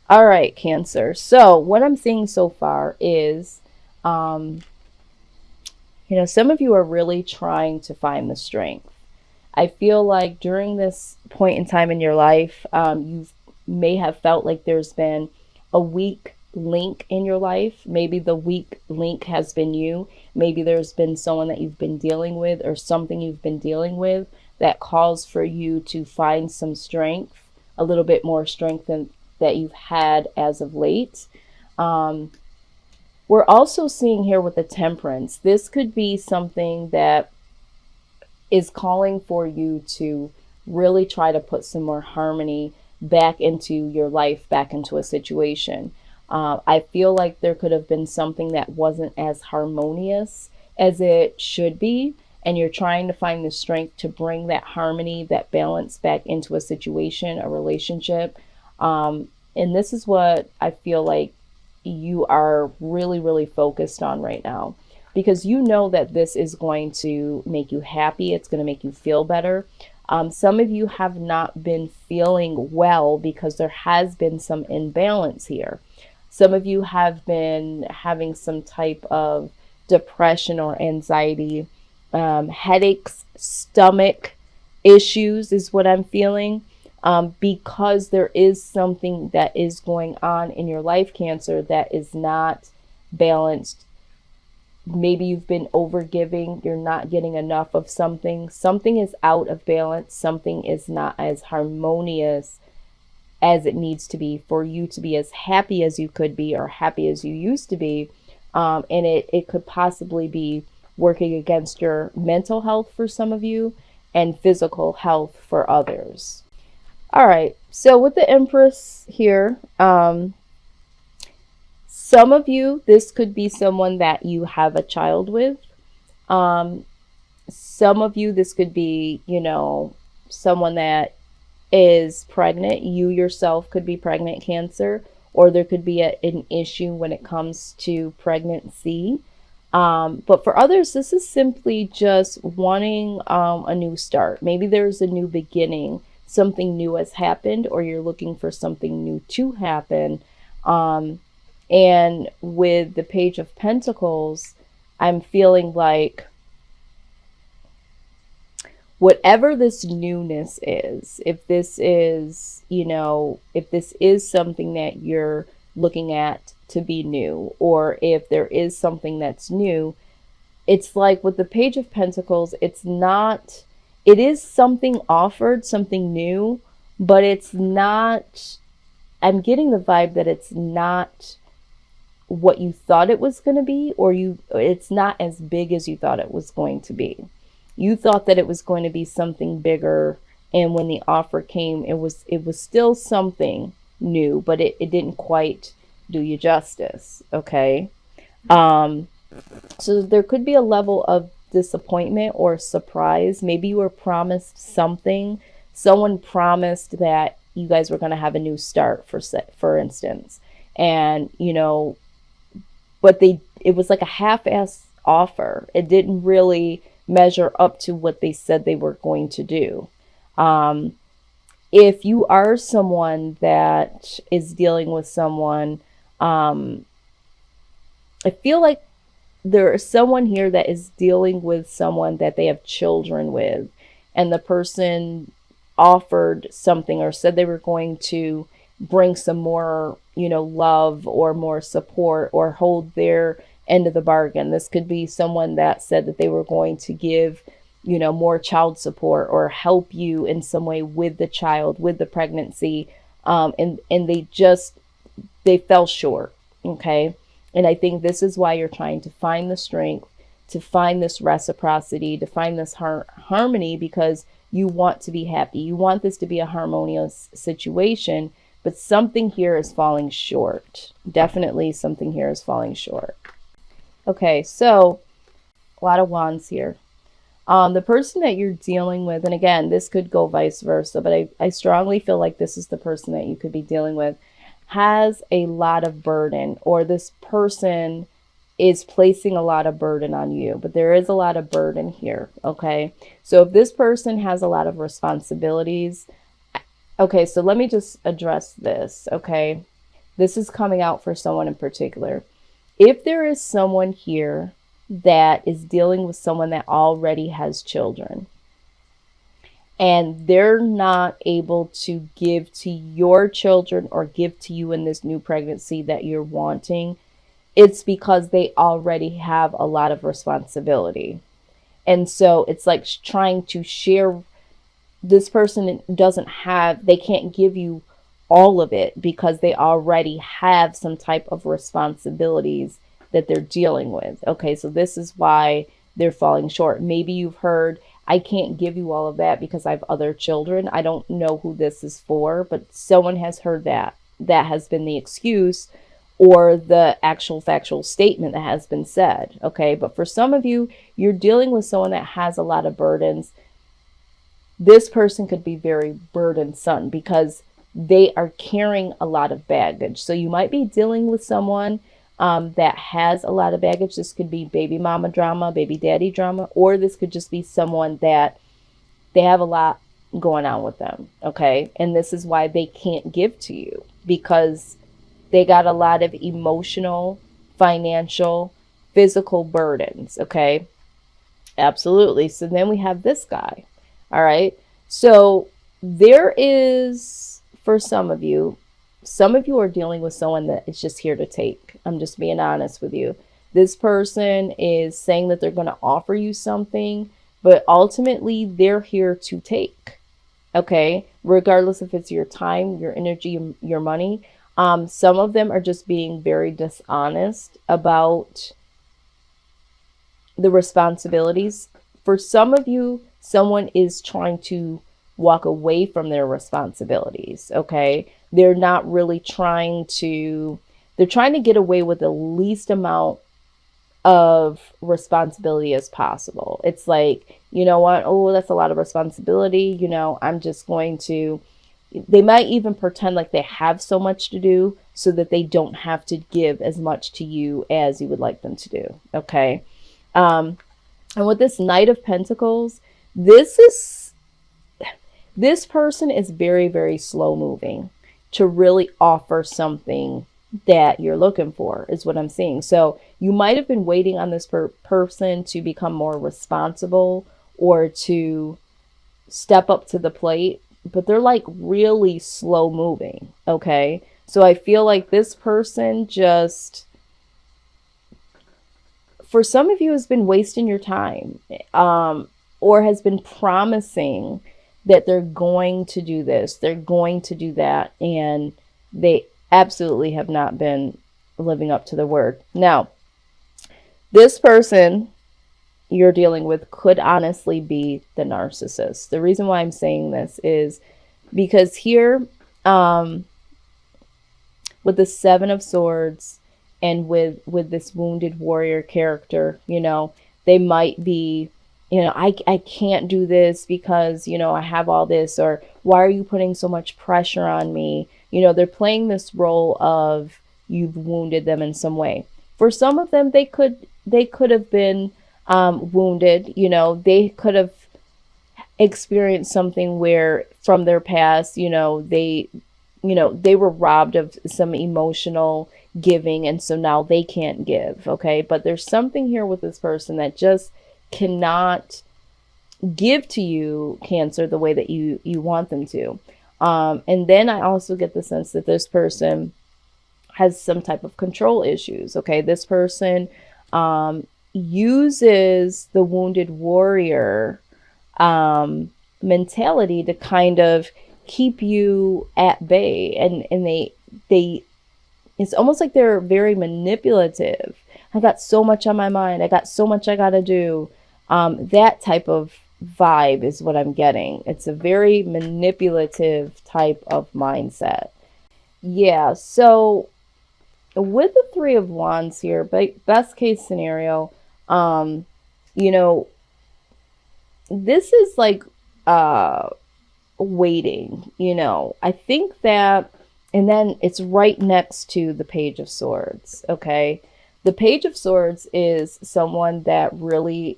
All right, Cancer. So what I'm seeing so far is, um, some of you are really trying to find the strength. I feel like during this point in time in your life, you may have felt like there's been a weak link in your life. Maybe the weak link has been you. Maybe there's been someone that you've been dealing with or something you've been dealing with that calls for you to find some strength, a little bit more strength than that you've had as of late. Um, we're also seeing here with the temperance, this could be something that is calling for you to really try to put some more harmony back into your life, back into a situation. I feel like there could have been something that wasn't as harmonious as it should be, and you're trying to find the strength to bring that harmony, that balance back into a situation, a relationship. And this is what I feel like you are really, really focused on right now, because you know that this is going to make you happy. It's going to make you feel better. Some of you have not been feeling well because there has been some imbalance here. Some of you have been having some type of depression or anxiety, headaches, stomach issues is what I'm feeling, because there is something that is going on in your life, Cancer, that is not balanced. Maybe you've been overgiving, you're not getting enough of something. Something is out of balance, something is not as harmonious as it needs to be for you to be as happy as you could be or happy as you used to be. And it could possibly be working against your mental health for some of you and physical health for others. All right, so with the Empress here, some of you, this could be someone that you have a child with. Um, some of you, this could be, someone that is pregnant. You yourself could be pregnant, Cancer, or there could be an issue when it comes to pregnancy. But for others, this is simply just wanting a new start. Maybe there's a new beginning, something new has happened, or you're looking for something new to happen. Um, and with the Page of Pentacles, I'm feeling like whatever this newness is, if this is something that you're looking at to be new, or if there is something that's new, it's like with the Page of Pentacles, it is something offered, something new, but it's not, I'm getting the vibe that it's not what you thought it was going to be, or it's not as big as you thought it was going to be. You thought that it was going to be something bigger, and when the offer came, it was still something new, but it didn't quite do you justice. Okay. So there could be a level of disappointment or surprise. Maybe you were promised something. Someone promised that you guys were going to have a new start, for instance, and but it was like a half-ass offer. It didn't really measure up to what they said they were going to do. Um, if you are someone that is dealing with someone, um, I feel like there is someone here that is dealing with someone that they have children with, and the person offered something or said they were going to bring some more, love or more support or hold their end of the bargain. This could be someone that said that they were going to give, more child support or help you in some way with the child, with the pregnancy. And they fell short. Okay. And I think this is why you're trying to find the strength, to find this reciprocity, to find this harmony, because you want to be happy. You want this to be a harmonious situation, but something here is falling short. Definitely something here is falling short. Okay, so a lot of wands here. The person that you're dealing with, and again, this could go vice versa, but I strongly feel like this is the person that you could be dealing with, has a lot of burden, or this person is placing a lot of burden on you, but there is a lot of burden here. Okay. So if this person has a lot of responsibilities, okay, so let me just address this. Okay. This is coming out for someone in particular. If there is someone here that is dealing with someone that already has children, and they're not able to give to your children or give to you in this new pregnancy that you're wanting, it's because they already have a lot of responsibility. And so it's like trying to share. This person doesn't have, they can't give you all of it because they already have some type of responsibilities that they're dealing with. Okay, so this is why they're falling short. Maybe you've heard, I can't give you all of that because I have other children. I don't know who this is for, but someone has heard that. That has been the excuse or the actual factual statement that has been said. Okay, but for some of you, you're dealing with someone that has a lot of burdens. This person could be very burdensome because they are carrying a lot of baggage. So you might be dealing with someone that has a lot of baggage. This could be baby mama drama, baby daddy drama, or this could just be someone that they have a lot going on with them. Okay. And this is why they can't give to you because they got a lot of emotional, financial, physical burdens. Okay. Absolutely. So then we have this guy. All right. So there is, for some of you are dealing with someone that is just here to take. I'm just being honest with you. This person is saying that they're going to offer you something, but ultimately they're here to take. Okay. Regardless if it's your time, your energy, your money. Some of them are just being very dishonest about the responsibilities. For some of you, someone is trying to walk away from their responsibilities. Okay. They're not really they're trying to get away with the least amount of responsibility as possible. It's like, you know what? Oh, that's a lot of responsibility. I'm just going to, they might even pretend like they have so much to do so that they don't have to give as much to you as you would like them to do. Okay. And with this Knight of Pentacles, this person is very, very slow moving to really offer something that you're looking for, is what I'm seeing. So you might have been waiting on this person to become more responsible or to step up to the plate, but they're like really slow moving. Okay. So I feel like this person just, for some of you, has been wasting your time, or has been promising that they're going to do this, they're going to do that, and they absolutely have not been living up to their word. Now, this person you're dealing with could honestly be the narcissist. The reason why I'm saying this is because here, with the Seven of Swords and with this wounded warrior character, they might be, I can't do this because, I have all this, or why are you putting so much pressure on me? They're playing this role of you've wounded them in some way. For some of them, they could have been wounded. They could have experienced something where from their past, they were robbed of some emotional giving, and so now they can't give. Okay, but there's something here with this person that just cannot give to you, Cancer, the way that you want them to. And then I also get the sense that this person has some type of control issues. Okay, this person uses the wounded warrior mentality to kind of keep you at bay, and they it's almost like they're very manipulative. I got so much on my mind, I got so much I gotta do. That type of vibe is what I'm getting. It's a very manipulative type of mindset. Yeah, so with the Three of Wands here, best case scenario, this is like waiting, I think that, and then it's right next to the Page of Swords. Okay, the Page of Swords is someone that really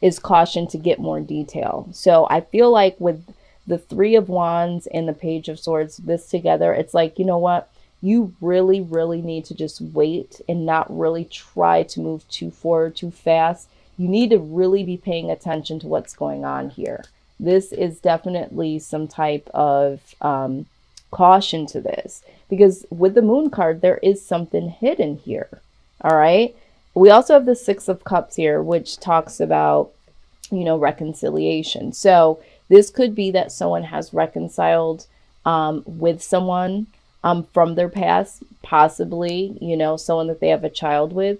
is cautioned to get more detail. So I feel like with the Three of Wands and the Page of Swords, this together, it's like, you know what? you really, really need to just wait and not really try to move too forward too fast. You need to really be paying attention to what's going on here. This is definitely some type of caution to this, because with the Moon card, there is something hidden here. All right. We also have the Six of Cups here, which talks about, reconciliation. So this could be that someone has reconciled with someone from their past, possibly, someone that they have a child with.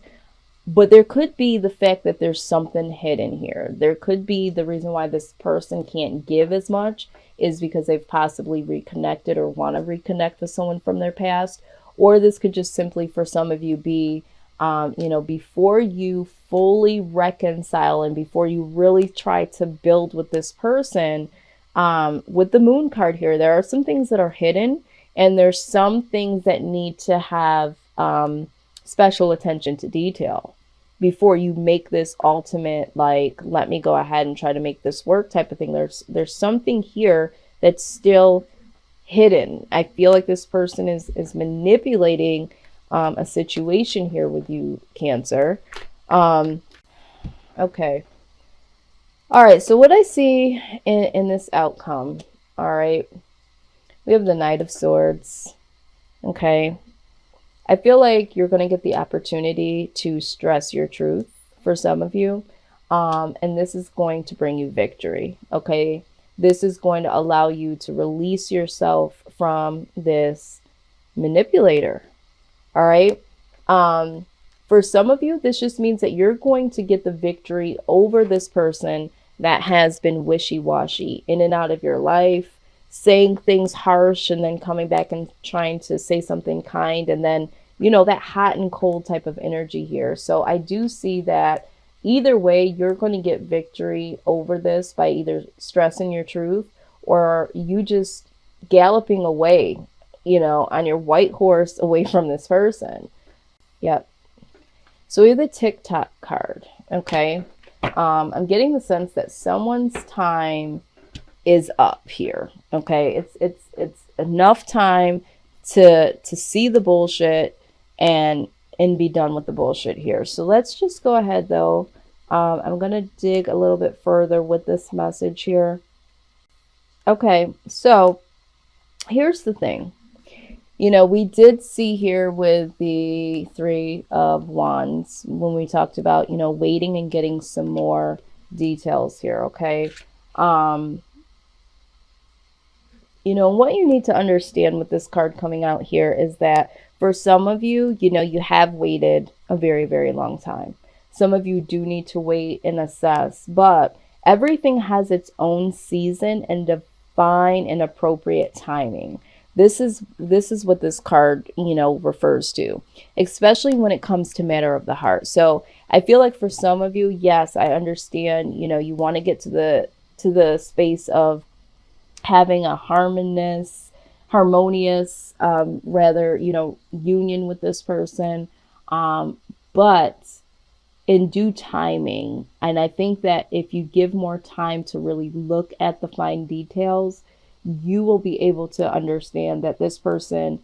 But there could be the fact that there's something hidden here. There could be the reason why this person can't give as much is because they've possibly reconnected or want to reconnect with someone from their past. Or this could just simply, for some of you, be, before you fully reconcile and before you really try to build with this person, with the Moon card here, there are some things that are hidden, and there's some things that need to have special attention to detail before you make this ultimate, like, let me go ahead and try to make this work type of thing. There's something here that's still hidden. I feel like this person is manipulating a situation here with you, Cancer. Okay. All right. So what I see in this outcome, all right, we have the Knight of Swords. Okay. I feel like you're going to get the opportunity to stress your truth for some of you. And this is going to bring you victory. Okay. This is going to allow you to release yourself from this manipulator. All right. For some of you, this just means that you're going to get the victory over this person that has been wishy-washy in and out of your life, saying things harsh and then coming back and trying to say something kind, and then, that hot and cold type of energy here. So I do see that either way, you're going to get victory over this by either stressing your truth or you just galloping away, on your white horse away from this person. Yep. So we have the TikTok card. Okay. I'm getting the sense that someone's time is up here. Okay. It's enough time to see the bullshit and be done with the bullshit here. So let's just go ahead though. I'm going to dig a little bit further with this message here. Okay. So here's the thing. We did see here with the Three of Wands when we talked about, waiting and getting some more details here. Okay. What you need to understand with this card coming out here is that for some of you, you have waited a very, very long time. Some of you do need to wait and assess, but everything has its own season and divine and appropriate timing. This is what this card, refers to, especially when it comes to matter of the heart. So I feel like for some of you, yes, I understand, you want to get to the space of having a harmonious, union with this person. But in due timing, and I think that if you give more time to really look at the fine details, you will be able to understand that this person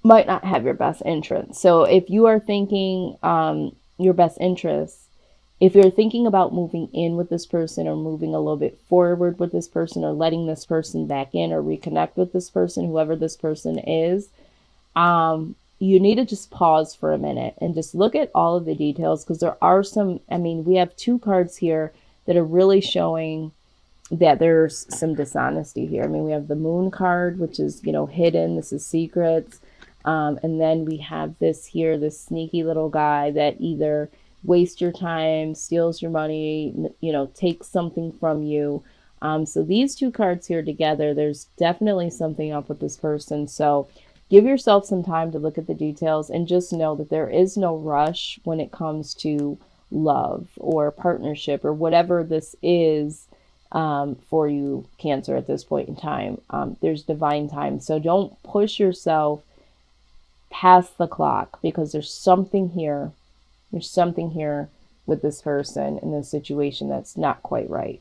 might not have your best interest. So if you are thinking your best interest, if you're thinking about moving in with this person or moving a little bit forward with this person or letting this person back in or reconnect with this person, whoever this person is, you need to just pause for a minute and just look at all of the details, because there are some, we have two cards here that are really showing that there's some dishonesty here. We have the Moon card, which is, hidden. This is secrets. And then we have this here, this sneaky little guy that either wastes your time, steals your money, takes something from you. So these two cards here together, there's definitely something up with this person. So give yourself some time to look at the details and just know that there is no rush when it comes to love or partnership or whatever this is. For you, Cancer, at this point in time. There's divine time. So don't push yourself past the clock, because there's something here. There's something here with this person in this situation that's not quite right.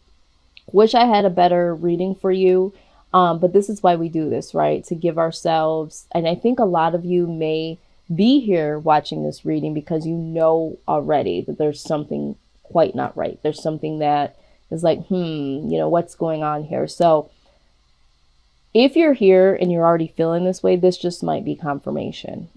Wish I had a better reading for you. But this is why we do this, right? To give ourselves, and I think a lot of you may be here watching this reading because you know already that there's something quite not right. There's something that is like, what's going on here? So if you're here and you're already feeling this way, this just might be confirmation.